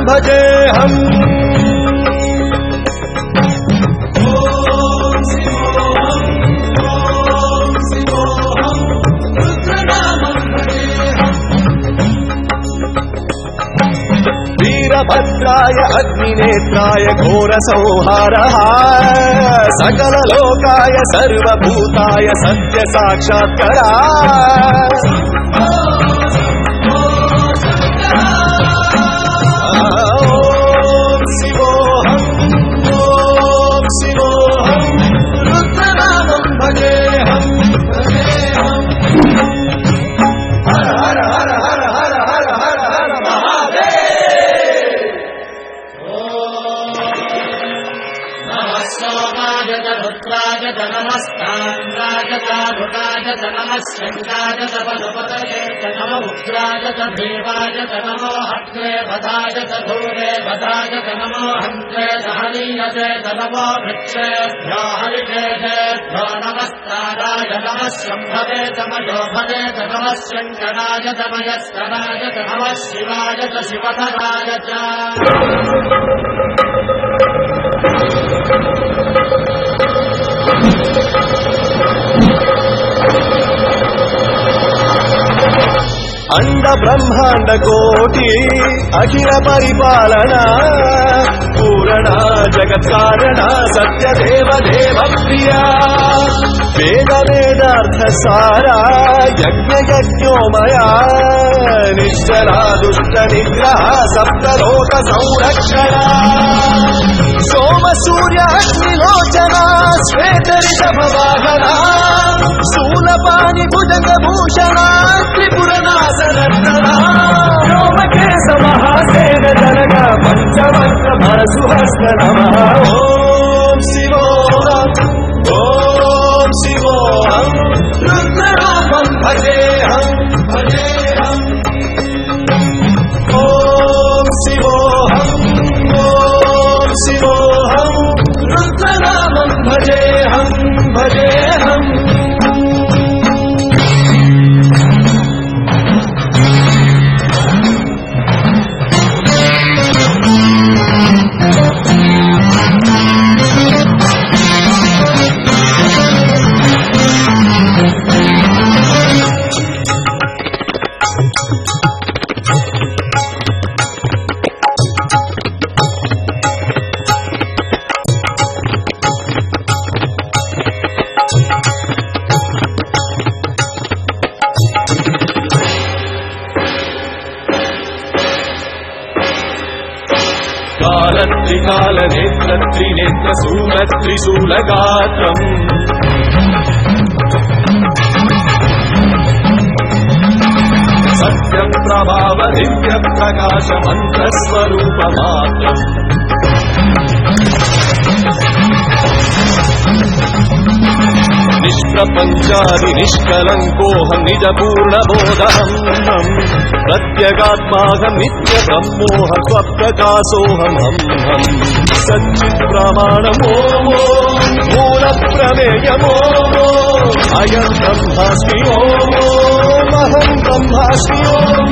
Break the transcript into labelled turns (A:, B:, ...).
A: भजेऽहम् वीरभद्राय अग्निनेत्राय घोरसंहारः सकललोकाय सर्वभूताय सत्यसाक्षात्करा
B: नमो हत्रे वधाय धूरे वधाय नमो हन्त्रे दहनीयते नमो वृक्षेभ्यो हरिकेभ्यो नमस्काराय नमः शम्भवे तमयो भवे नमः शङ्कराय तमयस्तराय नमः शिवाय शिवधराय च
A: अंड ब्रह्मांड कोटि अखिल परिपालना पूरणा जगत्कारणा सत्यदेव देव प्रिया वेद वेदार्थ सारा यज्ञ यज्ञोमया निश्चला दुष्ट निग्रह सप्तलोक संरक्षणा सोम सूर्य अग्निलोचना श्वेतरिषभवाहना शूलपाणि भुजगभूषणा त्रिपुरनाशनर्तना व्योमकेश महासेन जनक पंचवक्त्र परशुहस्त नमः ओम शिवोऽहम् ओम शिवोऽहम् रुद्रनामं भजेऽहम् भजेऽहम् ओम शिवोऽहम् ओम शिवोऽहम् रुद्रनामं भजेऽहम् भजेऽहम् काल नेत्र त्रिनेत्र शूल त्रिशूलगात्रम् सत्यं प्रभाव दिव्य प्रकाश मंत्र स्वरूप मात्रम् निष्प्रपञ्चादि निष्कलङ्कोऽहं निज पूर्णबोधहम् प्रत्यगात्माहं नित्य ब्रह्मोऽहं स्वप्रकाशोऽहं सच्चित् प्रमाणमो मूलप्रमेयमो अयं ब्रह्मास्मि ओमहं ब्रह्मास्मि ओम